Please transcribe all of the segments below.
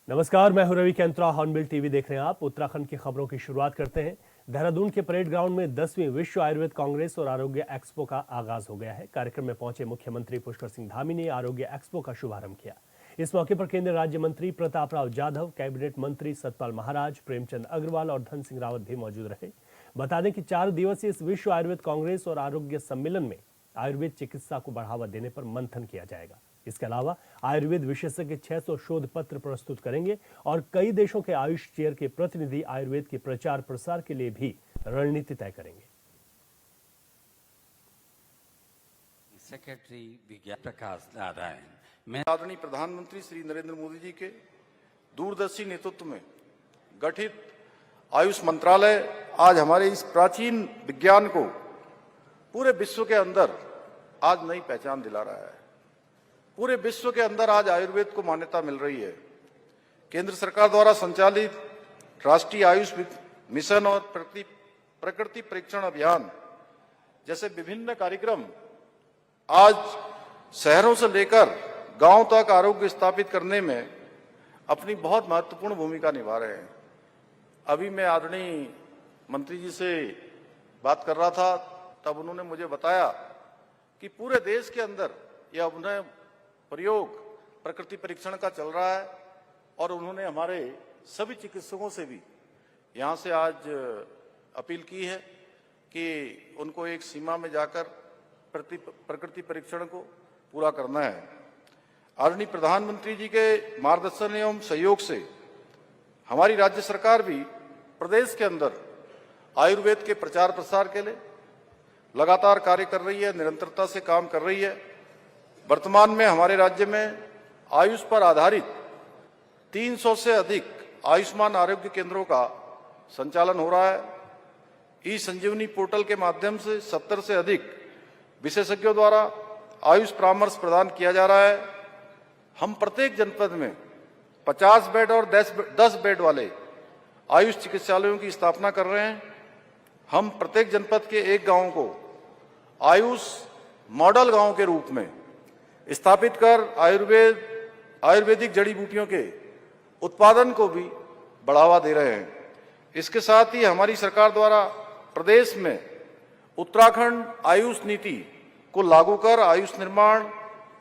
नमस्कार, मैं हूं रवि कैंत्रा। हॉर्नबिल टीवी देख रहे हैं आप। उत्तराखंड की खबरों की शुरुआत करते हैं। देहरादून के परेड ग्राउंड में 10वीं विश्व आयुर्वेद कांग्रेस और आरोग्य एक्सपो का आगाज हो गया है। कार्यक्रम में पहुंचे मुख्यमंत्री पुष्कर सिंह धामी ने आरोग्य एक्सपो का शुभारंभ किया। इस मौके पर केंद्रीय राज्य मंत्री प्रताप राव जाधव, कैबिनेट मंत्री सतपाल महाराज, प्रेमचंद अग्रवाल और धन सिंह रावत भी मौजूद रहे। बता दें कि 4 दिवसीय इस विश्व आयुर्वेद कांग्रेस और आरोग्य सम्मेलन में आयुर्वेद चिकित्सा को बढ़ावा देने पर मंथन किया जाएगा। इसके अलावा आयुर्वेद विशेषज्ञ 600 शोध पत्र प्रस्तुत करेंगे और कई देशों के आयुष चेयर के प्रतिनिधि आयुर्वेद के प्रचार प्रसार के लिए भी रणनीति तय करेंगे। सेक्रेटरी विज्ञान प्रकाश नारायण, मैं आदरणीय प्रधानमंत्री श्री नरेंद्र मोदी जी के दूरदर्शी नेतृत्व में गठित आयुष मंत्रालय आज हमारे इस प्राचीन विज्ञान को पूरे विश्व के अंदर आज नई पहचान दिला रहा है। पूरे विश्व के अंदर आज आयुर्वेद को मान्यता मिल रही है। केंद्र सरकार द्वारा संचालित राष्ट्रीय आयुष मिशन और प्रकृति परीक्षण अभियान जैसे विभिन्न कार्यक्रम आज शहरों से लेकर गांव तक आरोग्य स्थापित करने में अपनी बहुत महत्वपूर्ण भूमिका निभा रहे हैं। अभी मैं आदरणीय मंत्री जी से बात कर रहा था, तब उन्होंने मुझे बताया कि पूरे देश के अंदर यह उन्हें प्रयोग प्रकृति परीक्षण का चल रहा है और उन्होंने हमारे सभी चिकित्सकों से भी यहाँ से आज अपील की है कि उनको एक सीमा में जाकर प्रकृति परीक्षण को पूरा करना है। आदरणीय प्रधानमंत्री जी के मार्गदर्शन एवं सहयोग से हमारी राज्य सरकार भी प्रदेश के अंदर आयुर्वेद के प्रचार प्रसार के लिए लगातार कार्य कर रही है, निरंतरता से काम कर रही है। वर्तमान में हमारे राज्य में आयुष पर आधारित 300 से अधिक आयुष्मान आरोग्य केंद्रों का संचालन हो रहा है। ई संजीवनी पोर्टल के माध्यम से 70 से अधिक विशेषज्ञों द्वारा आयुष परामर्श प्रदान किया जा रहा है। हम प्रत्येक जनपद में 50 बेड और 10 बेड वाले आयुष चिकित्सालयों की स्थापना कर रहे हैं। हम प्रत्येक जनपद के एक गांव को आयुष मॉडल गांव के रूप में स्थापित कर आयुर्वेदिक जड़ी बूटियों के उत्पादन को भी बढ़ावा दे रहे हैं। इसके साथ ही हमारी सरकार द्वारा प्रदेश में उत्तराखंड आयुष नीति को लागू कर आयुष निर्माण,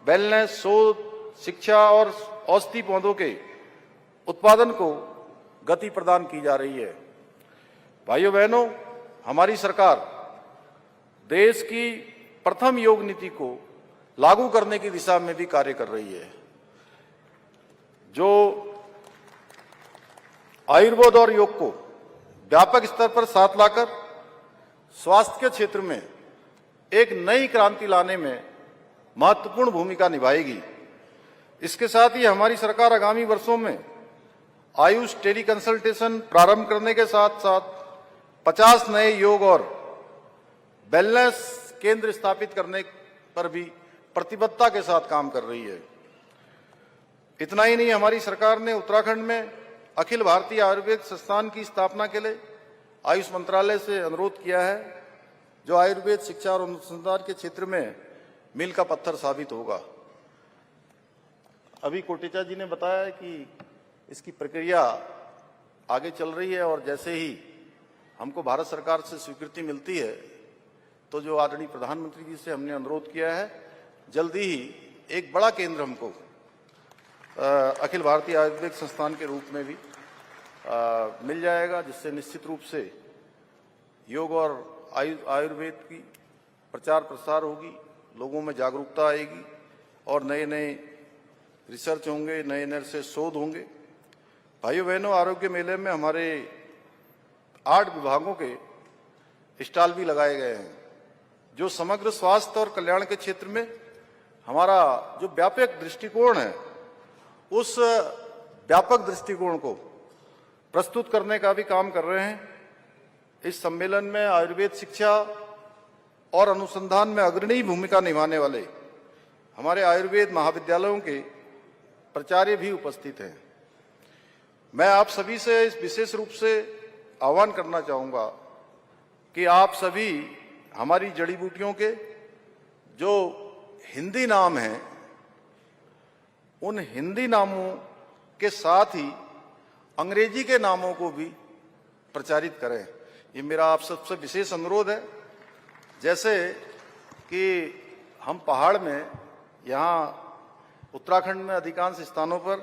वेलनेस, शोध, शिक्षा और औषधि पौधों के उत्पादन को गति प्रदान की जा रही है। भाइयों बहनों, हमारी सरकार देश की प्रथम योग नीति को लागू करने की दिशा में भी कार्य कर रही है। जो आयुर्वेद और योग को व्यापक स्तर पर साथ लाकर स्वास्थ्य के क्षेत्र में एक नई क्रांति लाने में महत्वपूर्ण भूमिका निभाएगी। इसके साथ ही हमारी सरकार आगामी वर्षों में आयुष टेली कंसल्टेशन प्रारंभ करने के साथ साथ 50 नए योग और वेलनेस केंद्र स्थापित करने पर भी प्रतिबद्धता के साथ काम कर रही है। इतना ही नहीं, हमारी सरकार ने उत्तराखंड में अखिल भारतीय आयुर्वेद संस्थान की स्थापना के लिए आयुष मंत्रालय से अनुरोध किया है, जो आयुर्वेद शिक्षा और अनुसंधान के क्षेत्र में मील का पत्थर साबित होगा। अभी कोटेचा जी ने बताया है कि इसकी प्रक्रिया आगे चल रही है और जैसे ही हमको भारत सरकार से स्वीकृति मिलती है तो जो आदरणीय प्रधानमंत्री जी से हमने अनुरोध किया है, जल्दी ही एक बड़ा केंद्र हमको अखिल भारतीय आयुर्वेद संस्थान के रूप में भी मिल जाएगा, जिससे निश्चित रूप से योग और आयुर्वेद की प्रचार प्रसार होगी, लोगों में जागरूकता आएगी और नए नए रिसर्च होंगे, नए नए से शोध होंगे। भाइयों बहनों, आरोग्य मेले में हमारे 8 विभागों के स्टॉल भी लगाए गए हैं, जो समग्र स्वास्थ्य और कल्याण के क्षेत्र में हमारा जो व्यापक दृष्टिकोण है, उस व्यापक दृष्टिकोण को प्रस्तुत करने का भी काम कर रहे हैं। इस सम्मेलन में आयुर्वेद शिक्षा और अनुसंधान में अग्रणी भूमिका निभाने वाले हमारे आयुर्वेद महाविद्यालयों के प्राचार्य भी उपस्थित हैं। मैं आप सभी से इस विशेष रूप से आह्वान करना चाहूंगा कि आप सभी हमारी जड़ी बूटियों के जो हिंदी नाम हैं, उन हिंदी नामों के साथ ही अंग्रेजी के नामों को भी प्रचारित करें। ये मेरा आप सबसे विशेष अनुरोध है। जैसे कि हम पहाड़ में, यहाँ उत्तराखंड में अधिकांश स्थानों पर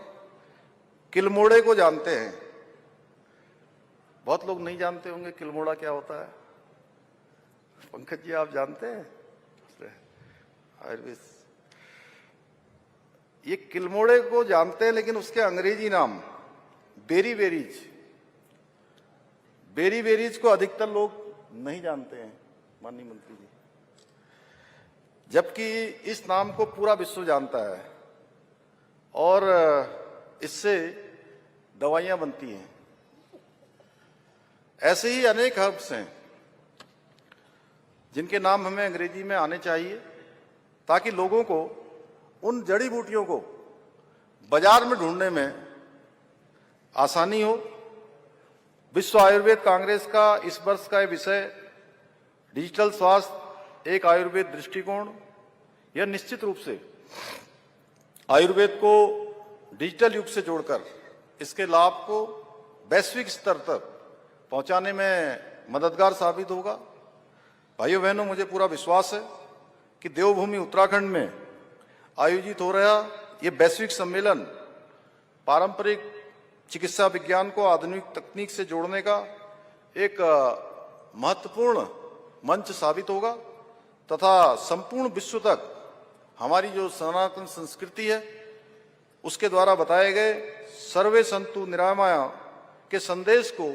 किलमोड़े को जानते हैं। बहुत लोग नहीं जानते होंगे किलमोड़ा क्या होता है। पंकज जी, आप जानते हैं? आयुर्वेद, ये किलमोड़े को जानते हैं, लेकिन उसके अंग्रेजी नाम बेरीबेरीज को अधिकतर लोग नहीं जानते हैं, माननीय मंत्री जी, जबकि इस नाम को पूरा विश्व जानता है और इससे दवाइयां बनती हैं। ऐसे ही अनेक हर्ब्स हैं जिनके नाम हमें अंग्रेजी में आने चाहिए, ताकि लोगों को उन जड़ी बूटियों को बाजार में ढूंढने में आसानी हो। विश्व आयुर्वेद कांग्रेस का इस वर्ष का विषय डिजिटल स्वास्थ्य एक आयुर्वेद दृष्टिकोण। यह निश्चित रूप से आयुर्वेद को डिजिटल युग से जोड़कर इसके लाभ को वैश्विक स्तर तक पहुंचाने में मददगार साबित होगा। भाइयों बहनों, मुझे पूरा विश्वास है कि देवभूमि उत्तराखंड में आयोजित हो रहा ये वैश्विक सम्मेलन पारंपरिक चिकित्सा विज्ञान को आधुनिक तकनीक से जोड़ने का एक महत्वपूर्ण मंच साबित होगा तथा संपूर्ण विश्व तक हमारी जो सनातन संस्कृति है उसके द्वारा बताए गए सर्वे संतु निरामया के संदेश को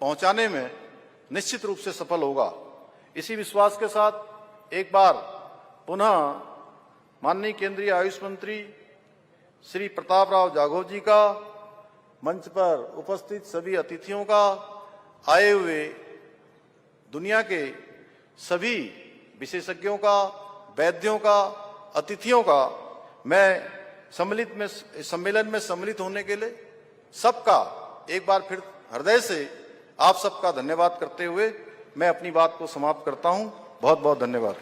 पहुंचाने में निश्चित रूप से सफल होगा। इसी विश्वास के साथ एक बार पुनः माननीय केंद्रीय आयुष मंत्री श्री प्रताप राव जाघव जी का, मंच पर उपस्थित सभी अतिथियों का, आए हुए दुनिया के सभी विशेषज्ञों का, वैद्यों का, अतिथियों का मैं सम्मेलन में सम्मिलित होने के लिए सबका एक बार फिर हृदय से आप सबका धन्यवाद करते हुए मैं अपनी बात को समाप्त करता हूं। बहुत बहुत धन्यवाद।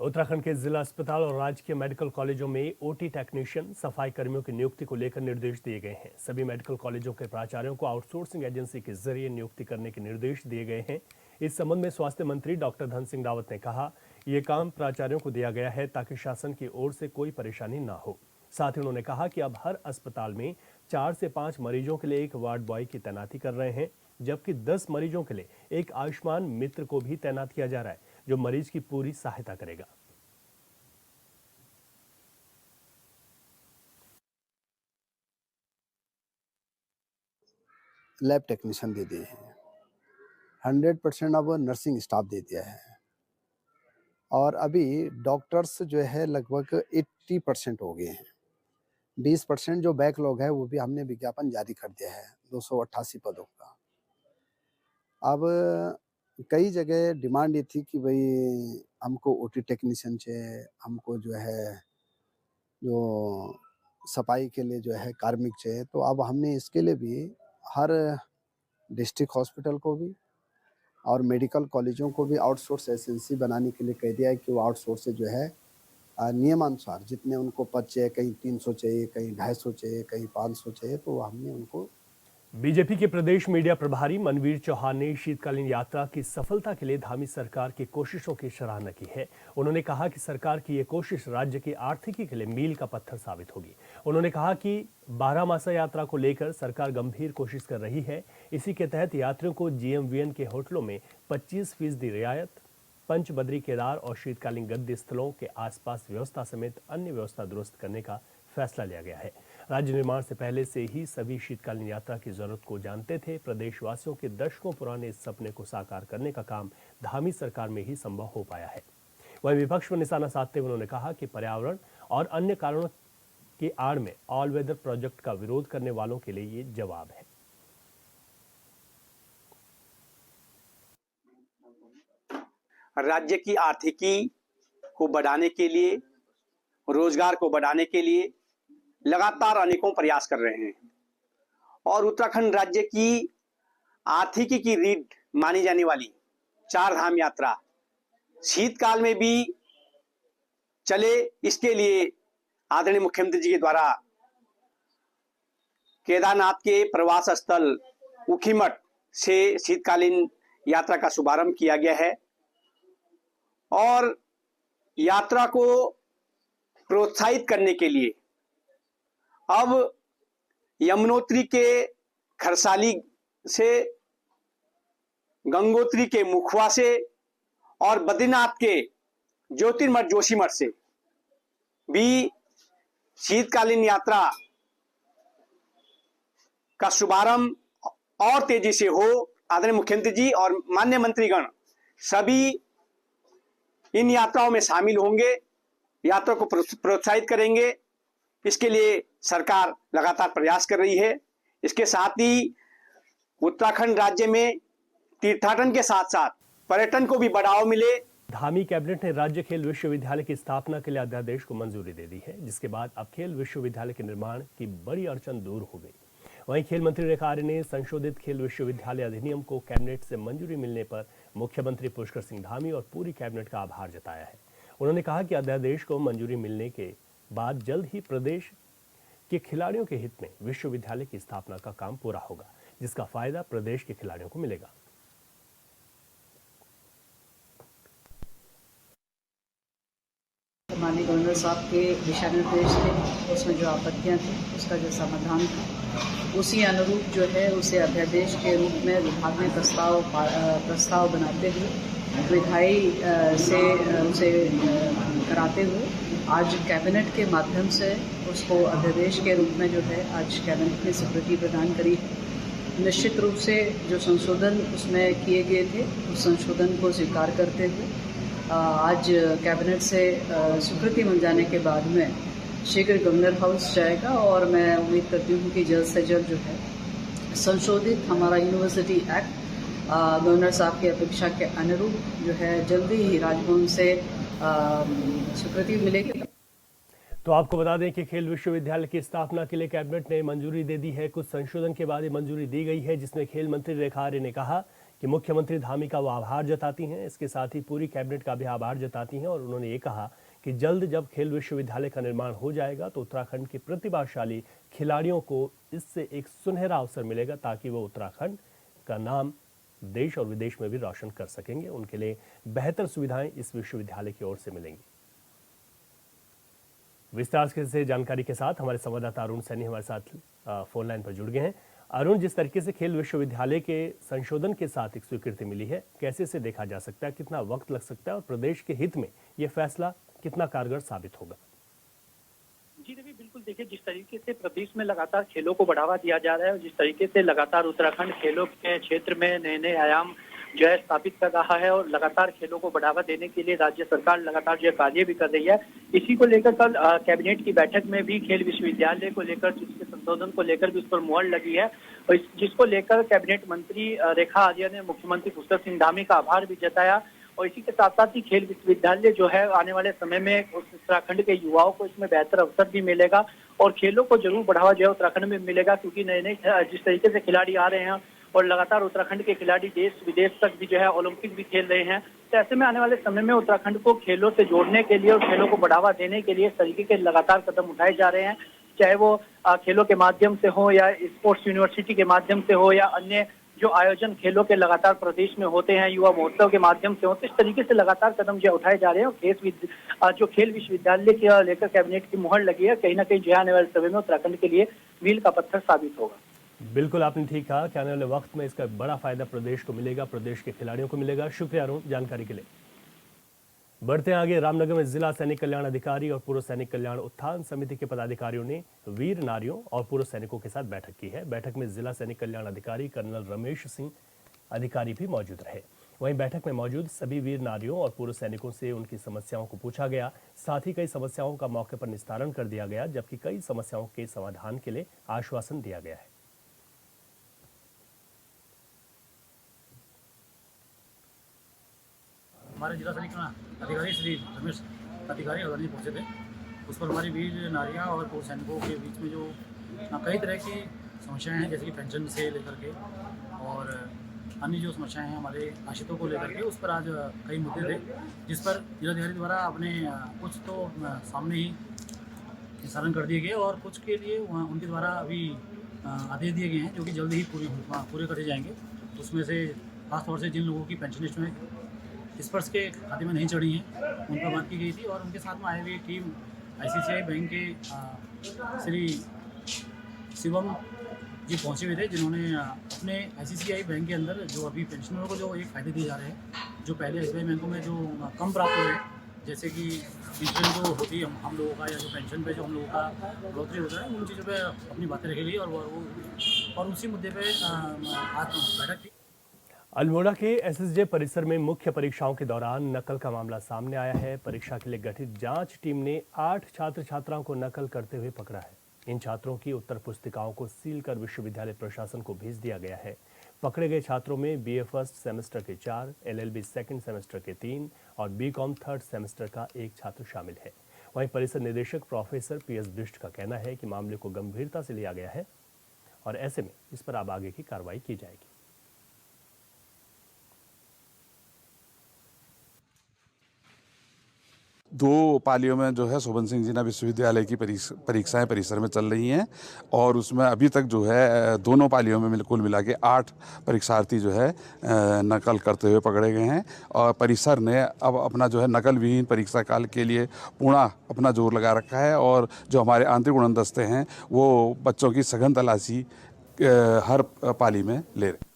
उत्तराखंड के जिला अस्पताल और राजकीय मेडिकल कॉलेजों में ओटी टेक्नीशियन, सफाई कर्मियों की नियुक्ति को लेकर निर्देश दिए गए हैं। सभी मेडिकल कॉलेजों के प्राचार्यों को आउटसोर्सिंग एजेंसी के जरिए नियुक्ति करने के निर्देश दिए गए हैं। इस संबंध में स्वास्थ्य मंत्री डॉक्टर धन सिंह रावत ने कहा, ये काम प्राचार्यों को दिया गया है ताकि शासन की ओर से कोई परेशानी ना हो। साथ ही उन्होंने कहा कि अब हर अस्पताल में 4 से 5 मरीजों के लिए एक वार्ड बॉय की तैनाती कर रहे हैं, जबकि 10 मरीजों के लिए एक आयुष्मान मित्र को भी तैनात किया जा रहा है, जो मरीज की पूरी सहायता करेगा। लैब टेक्नीशियन दे दिए हैं, 100% अब नर्सिंग स्टाफ दे दिया है और अभी डॉक्टर्स जो है लगभग 80% हो गए हैं। 20% जो बैकलॉग है वो भी हमने विज्ञापन जारी कर दिया है 288 पदों का। अब कई जगह डिमांड ये थी कि भाई हमको ओटी टेक्नीशियन चाहिए, हमको जो है जो सफाई के लिए जो है कार्मिक चाहिए। तो अब हमने इसके लिए भी हर डिस्ट्रिक्ट हॉस्पिटल को भी और मेडिकल कॉलेजों को भी आउटसोर्स एजेंसी बनाने के लिए कह दिया है कि वो आउटसोर्स से जो है नियमानुसार जितने उनको पद चाहिए, कहीं 300 चाहिए, कहीं 250 चाहिए, कहीं 500 चाहिए, तो हमने उनको। बीजेपी के प्रदेश मीडिया प्रभारी मनवीर चौहान ने शीतकालीन यात्रा की सफलता के लिए धामी सरकार की कोशिशों की सराहना की है। उन्होंने कहा कि सरकार की ये कोशिश राज्य की आर्थिकी के लिए मील का पत्थर साबित होगी। उन्होंने कहा कि 12 मासा यात्रा को लेकर सरकार गंभीर कोशिश कर रही है। इसी के तहत यात्रियों को GMVN के होटलों में 25% रियायत, पंच, बद्री, केदार और शीतकालीन गद्दी स्थलों के आसपास व्यवस्था समेत अन्य व्यवस्था दुरुस्त करने का फैसला लिया गया है। राज्य निर्माण से पहले से ही सभी शीतकालीन यात्रा की जरूरत को जानते थे। प्रदेशवासियों के दशकों पुराने इस सपने को साकार करने का काम धामी सरकार में ही संभव हो पाया है। वहीं विपक्ष पर निशाना साधते हुए उन्होंने कहा कि पर्यावरण और अन्य कारणों की आड़ में ऑल वेदर प्रोजेक्ट का विरोध करने वालों के लिए ये जवाब है। राज्य की आर्थिकी को बढ़ाने के लिए, रोजगार को बढ़ाने के लिए लगातार अनेकों प्रयास कर रहे हैं और उत्तराखंड राज्य की आर्थिकी की रीढ़ मानी जाने वाली 4 धाम यात्रा शीतकाल में भी चले, इसके लिए आदरणीय मुख्यमंत्री जी के द्वारा केदारनाथ के प्रवास स्थल ऊखीमठ से शीतकालीन यात्रा का शुभारंभ किया गया है और यात्रा को प्रोत्साहित करने के लिए अब यमुनोत्री के खरसाली से, गंगोत्री के मुखवा से और बद्रीनाथ के ज्योतिर्मठ जोशीमठ से भी शीतकालीन यात्रा का शुभारंभ और तेजी से हो। आदरणीय मुख्यमंत्री जी और माननीय मंत्रीगण सभी इन यात्राओं में शामिल होंगे, यात्रा को प्रोत्साहित करेंगे। इसके लिए सरकार लगातार प्रयास कर रही है। इसके साथ ही उत्तराखंड राज्य में तीर्थाटन के साथ साथ पर्यटन को भी बढ़ावा मिले। धामी कैबिनेट ने राज्य खेल विश्वविद्यालय की स्थापना के लिए अध्यादेश को मंजूरी दे दी है, जिसके बाद अब खेल विश्वविद्यालय के निर्माण की बड़ी अड़चन दूर हो गई। वहीं खेल मंत्री रेखा आर्य ने संशोधित खेल विश्वविद्यालय अधिनियम को कैबिनेट से मंजूरी मिलने पर मुख्यमंत्री पुष्कर सिंह धामी और पूरी कैबिनेट का आभार जताया है। उन्होंने कहा कि अध्यादेश को मंजूरी मिलने के बाद जल्द ही प्रदेश के खिलाड़ियों के हित में विश्वविद्यालय की स्थापना का काम पूरा होगा, जिसका फायदा प्रदेश के खिलाड़ियों को मिलेगा। माननीय गवर्नर साहब के दिशा निर्देश थे, उसमें जो आपत्तियां थी उसका जो समाधान था, उसी अनुरूप जो है उसे अध्यादेश के रूप में विभाग ने प्रस्ताव बनाते हुए विधायी से उसे कराते हुए आज कैबिनेट के माध्यम से उसको अध्यादेश के रूप में जो है आज कैबिनेट ने स्वीकृति प्रदान करी है। निश्चित रूप से जो संशोधन उसमें किए गए थे उस संशोधन को स्वीकार करते हुए आज कैबिनेट से स्वीकृति मिल जाने के बाद में शीघ्र गवर्नर हाउस जाएगा और मैं उम्मीद करती हूँ कि जल्द से जल्द जो है संशोधित हमारा यूनिवर्सिटी एक्ट गवर्नर साहब की अपेक्षा के अनुरूप जो है जल्दी ही राजभवन से स्वीकृति मिलेगी। तो आपको बता दें कि खेल विश्वविद्यालय की स्थापना के लिए कैबिनेट ने मंजूरी दे दी है। कुछ संशोधन के बाद ये मंजूरी दी गई है, जिसमें खेल मंत्री रेखा आर्य ने कहा कि मुख्यमंत्री धामी का वो आभार जताती हैं, इसके साथ ही पूरी कैबिनेट का भी आभार जताती हैं और उन्होंने ये कहा कि जल्द जब खेल विश्वविद्यालय का निर्माण हो जाएगा तो उत्तराखंड के प्रतिभाशाली खिलाड़ियों को इससे एक सुनहरा अवसर मिलेगा, ताकि वो उत्तराखंड का नाम देश और विदेश में भी रोशन कर सकेंगे। उनके लिए बेहतर सुविधाएं इस विश्वविद्यालय की ओर से मिलेंगी। विस्तार से जानकारी के साथ हमारे संवाददाता अरुण सैनी हमारे साथ फोन लाइन पर जुड़ गए हैं। अरुण, जिस तरीके से खेल विश्वविद्यालय के संशोधन के साथ एक स्वीकृति मिली है, कैसे से देखा जा सकता है, कितना वक्त लग सकता है और प्रदेश के हित में ये फैसला कितना कारगर साबित होगा? जी रवि, बिल्कुल देखिए, जिस तरीके से प्रदेश में लगातार खेलों को बढ़ावा दिया जा रहा है और जिस तरीके से लगातार उत्तराखंड खेलों के क्षेत्र में नए नए आयाम जो है स्थापित कर रहा है और लगातार खेलों को बढ़ावा देने के लिए राज्य सरकार लगातार जो कार्य भी कर रही है, इसी को लेकर कल कैबिनेट की बैठक में भी खेल विश्वविद्यालय को लेकर जिसके संशोधन को लेकर भी उस पर मुहर लगी है और जिसको लेकर कैबिनेट मंत्री रेखा आर्य ने मुख्यमंत्री पुष्कर सिंह धामी का आभार भी जताया और इसी के साथ साथ ही खेल विश्वविद्यालय जो है आने वाले समय में उत्तराखंड के युवाओं को इसमें बेहतर अवसर भी मिलेगा और खेलों को जरूर बढ़ावा जो है उत्तराखंड में मिलेगा, क्योंकि नए नए जिस तरीके से खिलाड़ी आ रहे हैं और लगातार उत्तराखंड के खिलाड़ी देश विदेश तक भी जो है ओलंपिक भी खेल रहे हैं, तो ऐसे में आने वाले समय में उत्तराखंड को खेलों से जोड़ने के लिए और खेलों को बढ़ावा देने के लिए इस तरीके के लगातार कदम उठाए जा रहे हैं, चाहे वो खेलों के माध्यम से हो या स्पोर्ट्स यूनिवर्सिटी के माध्यम से हो या अन्य जो आयोजन खेलों के लगातार प्रदेश में होते हैं युवा महोत्सव के माध्यम से हो। तो इस तरीके से लगातार कदम जो उठाए जा रहे हैं और जो खेल विश्वविद्यालय के लेकर कैबिनेट की मुहर लगी है, कहीं ना कहीं जो आने वाले समय में उत्तराखंड के लिए मील का पत्थर साबित होगा। बिल्कुल, आपने ठीक कहा कि आने वाले वक्त में इसका बड़ा फायदा प्रदेश को मिलेगा, प्रदेश के खिलाड़ियों को मिलेगा। शुक्रिया अरुण जानकारी के लिए। बढ़ते आगे, रामनगर में जिला सैनिक कल्याण अधिकारी और पूर्व सैनिक कल्याण उत्थान समिति के पदाधिकारियों ने वीर नारियों और पूर्व सैनिकों के साथ बैठक की है। बैठक में जिला सैनिक कल्याण अधिकारी कर्नल रमेश सिंह अधिकारी भी मौजूद रहे। वहीं बैठक में मौजूद सभी वीर नारियों और पूर्व सैनिकों से उनकी समस्याओं को पूछा गया, साथ ही कई समस्याओं का मौके पर निस्तारण कर दिया गया, जबकि कई समस्याओं के समाधान के लिए आश्वासन दिया गया है। हमारे जिला सैनिक अधिकारी श्री रमेश अधिकारी अदानी पहुँचे थे। उस पर हमारी वीर नारियाँ और पूर्व सैनिकों के बीच में जो कई तरह की समस्याएं हैं, जैसे कि पेंशन से लेकर के और अन्य जो समस्याएं हैं हमारे आश्रितों को लेकर के, उस पर आज कई मुद्दे थे, जिस पर जिलाधिकारी द्वारा अपने कुछ तो सामने ही निस्तारण कर दिए गए और कुछ के लिए उनके द्वारा अभी आदेश दिए गए हैं जो कि जल्द ही पूरे करे जाएंगे। उसमें से खासतौर से जिन लोगों की पेंशन लिस्ट में स्पर्श के खाते में नहीं चढ़ी हैं उन पर बात की गई थी, और उनके साथ में आई हुई टीम ICICI बैंक के श्री शिवम जी पहुंचे हुए थे, जिन्होंने अपने ICICI बैंक के अंदर जो अभी पेंशनरों को जो एक फ़ायदे दिए जा रहे हैं, जो पहले SBI बैंकों में जो कम प्राप्त हो रहे हैं, जैसे कि इंश्योरेंस जो होती है हम लोगों का, या जो पेंशन पे जो हम लोगों का बढ़ोतरी होता है, उन चीज़ों पे अपनी बातें रखी गई और उसी मुद्दे पे आज बैठक थी। अल्मोड़ा के SSJ परिसर में मुख्य परीक्षाओं के दौरान नकल का मामला सामने आया है। परीक्षा के लिए गठित जांच टीम ने 8 छात्र छात्राओं को नकल करते हुए पकड़ा है। इन छात्रों की उत्तर पुस्तिकाओं को सील कर विश्वविद्यालय प्रशासन को भेज दिया गया है। पकड़े गए छात्रों में BA फर्स्ट सेमेस्टर के 4, LLB सेकंड सेमेस्टर के 3 और BCom थर्ड सेमेस्टर का 1 छात्र शामिल है। वहीं परिसर निदेशक प्रोफेसर PS बिष्ट का कहना है कि मामले को गंभीरता से लिया गया है और ऐसे में इस पर अब आगे की कार्रवाई की जाएगी। दो पालियों में जो है शोभन सिंह जीना विश्वविद्यालय की परीक्षाएं परिसर में चल रही हैं, और उसमें अभी तक जो है दोनों पालियों में कुल मिला के 8 परीक्षार्थी जो है नकल करते हुए पकड़े गए हैं। और परिसर ने अब अपना जो है नकल विहीन परीक्षा काल के लिए पूर्ण अपना जोर लगा रखा है, और जो हमारे आंतरिक उड़नदस्ते हैं वो बच्चों की सघन तलाशी हर पाली में ले रहे हैं।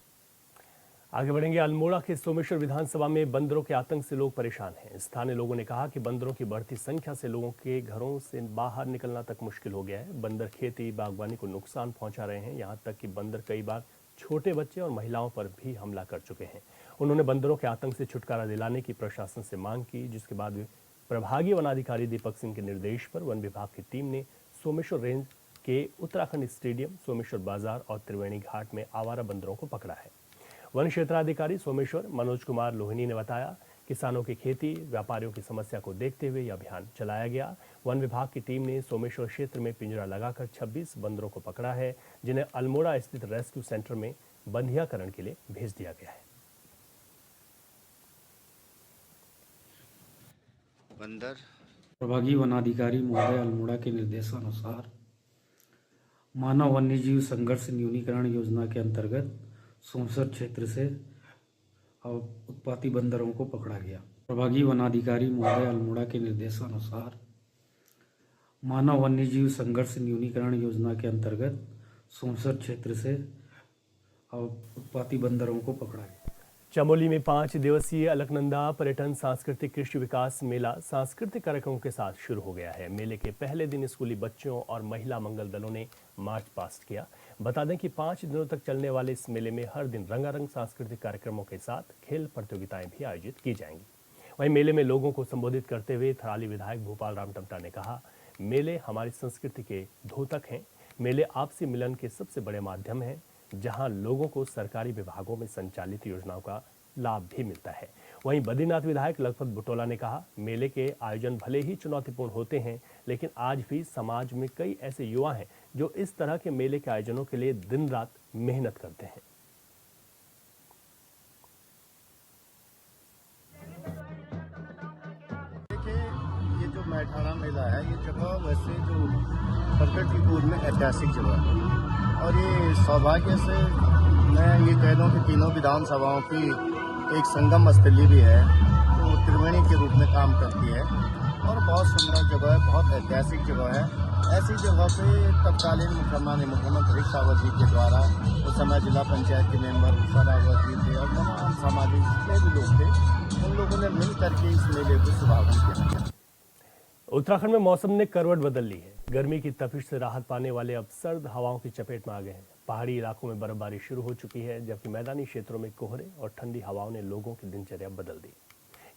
आगे बढ़ेंगे। अल्मोड़ा के सोमेश्वर विधानसभा में बंदरों के आतंक से लोग परेशान हैं। स्थानीय लोगों ने कहा कि बंदरों की बढ़ती संख्या से लोगों के घरों से बाहर निकलना तक मुश्किल हो गया है। बंदर खेती बागवानी को नुकसान पहुंचा रहे हैं। यहां तक कि बंदर कई बार छोटे बच्चे और महिलाओं पर भी हमला कर चुके हैं। उन्होंने बंदरों के आतंक से छुटकारा दिलाने की प्रशासन से मांग की, जिसके बाद प्रभागीय वनाधिकारी दीपक सिंह के निर्देश पर वन विभाग की टीम ने सोमेश्वर रेंज के उत्तराखंड स्टेडियम, सोमेश्वर बाजार और त्रिवेणी घाट में आवारा बंदरों को पकड़ा है। वन क्षेत्राधिकारी सोमेश्वर मनोज कुमार लोहिनी ने बताया, किसानों की खेती, व्यापारियों की समस्या को देखते हुए यह अभियान चलाया गया। वन विभाग की टीम ने सोमेश्वर क्षेत्र में पिंजरा लगाकर 26 बंदरों को पकड़ा है, जिन्हें अल्मोड़ा स्थित रेस्क्यू सेंटर में बंधियाकरण के लिए भेज दिया गया है। बंदर प्रभागीय वनाधिकारी महोदय अल्मोड़ा के निर्देशानुसार मानव वन्यजीव संघर्ष न्यूनीकरण योजना के अंतर्गत सोमसर क्षेत्र से उत्पाती बंदरों को पकड़ा गया। प्रभागीय वनाधिकारी महोदय अल्मोड़ा के निर्देशानुसार मानव वन्यजीव संघर्ष न्यूनीकरण योजना के अंतर्गत सोमसर क्षेत्र से उत्पाती बंदरों को पकड़ा गया। चमोली में 5 दिवसीय अलकनंदा पर्यटन सांस्कृतिक कृषि विकास मेला सांस्कृतिक कार्यक्रमों के साथ शुरू हो गया है। मेले के पहले दिन स्कूली बच्चों और महिला मंगल दलों ने मार्च पास्ट किया। बता दें कि 5 दिनों तक चलने वाले इस मेले में हर दिन रंगारंग सांस्कृतिक कार्यक्रमों के साथ खेल प्रतियोगिताएं भी आयोजित की जाएंगी। वहीं मेले में लोगों को संबोधित करते हुए थराली विधायक भूपाल राम टमटा ने कहा, मेले हमारी संस्कृति के द्योतक हैं। मेले आपसी मिलन के सबसे बड़े माध्यम हैं, जहां लोगों को सरकारी विभागों में संचालित योजनाओं का लाभ भी मिलता है। वहीं बद्रीनाथ विधायक लखपत बुटोला ने कहा, मेले के आयोजन भले ही चुनौतीपूर्ण होते हैं, लेकिन आज भी समाज में कई ऐसे युवा हैं जो इस तरह के मेले के आयोजनों के लिए दिन रात मेहनत करते हैं। देखिए, ये जो मैठारा मेला है, ये जगह वैसे जो प्रगतिपुर में ऐतिहासिक जगह है, और ये सौभाग्य से मैं ये कह दूं कि तीनों विधानसभाओं की एक संगम स्थली भी है, तो त्रिवेणी के रूप में काम करती है और बहुत सुंदर जगह है, बहुत ऐतिहासिक जगह है। ऐसी जगह पे तत्कालीन मुख्यमंत्री रिक्सावत जी के द्वारा उस समय जिला पंचायत के मेंबर सरावत जी थे और तमाम सामाजिक जितने भी लोग थे, उन लोगों ने मिल करके इस मेले को शुभारंभ किया। उत्तराखंड में मौसम ने करवट बदल ली है। गर्मी की तपिश से राहत पाने वाले अब सर्द हवाओं की चपेट में आ गए हैं। पहाड़ी इलाकों में बर्फबारी शुरू हो चुकी है, जबकि मैदानी क्षेत्रों में कोहरे और ठंडी हवाओं ने लोगों की दिनचर्या बदल दी।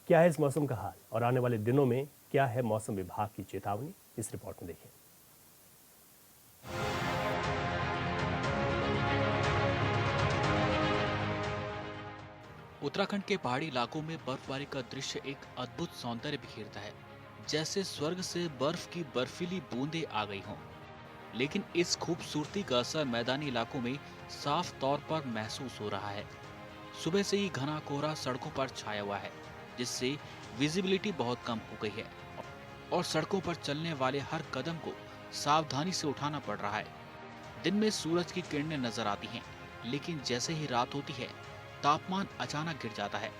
क्या है इस मौसम का हाल और आने वाले दिनों में क्या है मौसम विभाग की चेतावनी, इस रिपोर्ट में देखिए। उत्तराखंड के पहाड़ी इलाकों में बर्फबारी का दृश्य एक अद्भुत सौंदर्य बिखेरता है, जैसे स्वर्ग से बर्फ की बर्फीली बूंदें आ गई हों। लेकिन इस खूबसूरती का असर मैदानी इलाकों में साफ तौर पर महसूस हो रहा है। सुबह से ही घना कोहरा सड़कों पर छाया हुआ है, जिससे विजिबिलिटी बहुत कम हो गई है और सड़कों पर चलने वाले हर कदम को सावधानी से उठाना पड़ रहा है। दिन में सूरज की किरणें नजर आती हैं, लेकिन जैसे ही रात होती है तापमान अचानक गिर जाता है।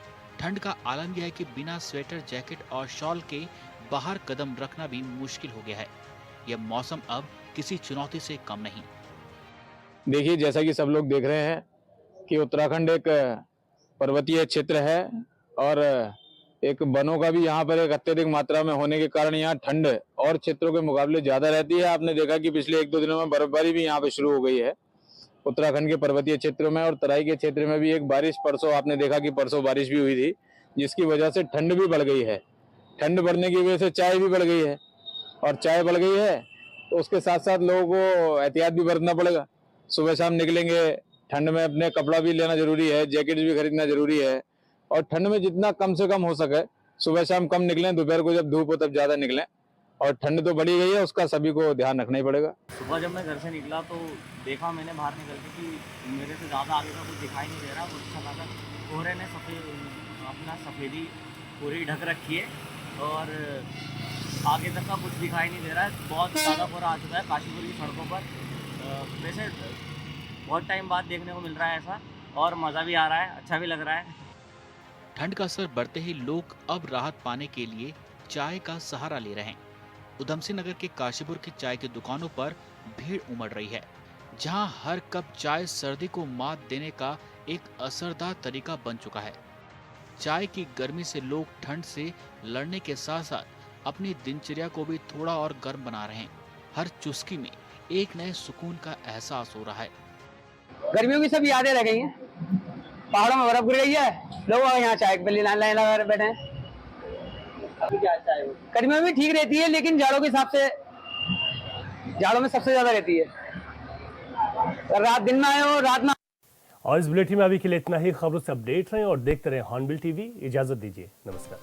ठंड का आलम यह है कि बिना स्वेटर, जैकेट और शॉल के बाहर कदम रखना भी मुश्किल हो गया है। यह मौसम अब किसी चुनौती से कम नहीं। देखिए, जैसा कि सब लोग देख रहे हैं कि उत्तराखंड एक पर्वतीय क्षेत्र है और एक वनों का भी यहाँ पर एक अत्यधिक मात्रा में होने के कारण यहाँ ठंड और क्षेत्रों के मुकाबले ज्यादा रहती है। आपने देखा कि पिछले 1-2 दिनों में बर्फबारी भी यहाँ पे शुरू हो गई है उत्तराखंड के पर्वतीय क्षेत्रों में, और तराई के क्षेत्र में भी एक बारिश परसों आपने देखा कि परसों बारिश भी हुई थी, जिसकी वजह से ठंड भी बढ़ गई है। ठंड बढ़ने की वजह से चाय भी बढ़ गई है, और चाय बढ़ गई है तो उसके साथ साथ लोगों को एहतियात भी बरतना पड़ेगा। सुबह शाम निकलेंगे, ठंड में अपने कपड़ा भी लेना जरूरी है, जैकेट भी खरीदना जरूरी है, और ठंड में जितना कम से कम हो सके सुबह शाम कम निकलें, दोपहर को जब धूप हो तब ज्यादा निकलें। और ठंड तो बढ़ी गई है, उसका सभी को ध्यान रखना ही पड़ेगा। सुबह जब मैं घर से निकला तो देखा मैंने बाहर निकल के कि मेरे से ज़्यादा आगे का कुछ दिखाई नहीं दे रहा। कुछ खासा कोहरे ने अपना सफ़ेदी पूरी ढक रखी है और आगे तक का कुछ दिखाई नहीं दे रहा है। बहुत ज़्यादा कोहरा आ चुका है काशीपुर की सड़कों पर। वैसे बहुत टाइम बाद देखने को मिल रहा है ऐसा, और मज़ा भी आ रहा है, अच्छा भी लग रहा है। ठंड का असर बढ़ते ही लोग अब राहत पाने के लिए चाय का सहारा ले रहे हैं। उधम सिंह नगर के काशीपुर की चाय की दुकानों पर भीड़ उमड़ रही है, जहां हर कप चाय सर्दी को मात देने का एक असरदार तरीका बन चुका है। चाय की गर्मी से लोग ठंड से लड़ने के साथ साथ अपनी दिनचर्या को भी थोड़ा और गर्म बना रहे हैं। हर चुस्की में एक नए सुकून का एहसास हो रहा है। गर्मियों की सब यादें रह गई हैं। पहाड़ों में बर्फ गिर गई है, लोग यहाँ चाय के लिए लाइन लगा बैठे हैं। गर्मियों में ठीक रहती है, लेकिन जाड़ों के हिसाब से जाड़ों में सबसे ज्यादा रहती है। रात दिन में आए हो, रात में। और इस बुलेटिन में अभी के लिए इतना ही। खबरों से अपडेट रहें और देखते रहें हॉर्नबिल टीवी। इजाजत दीजिए, नमस्कार।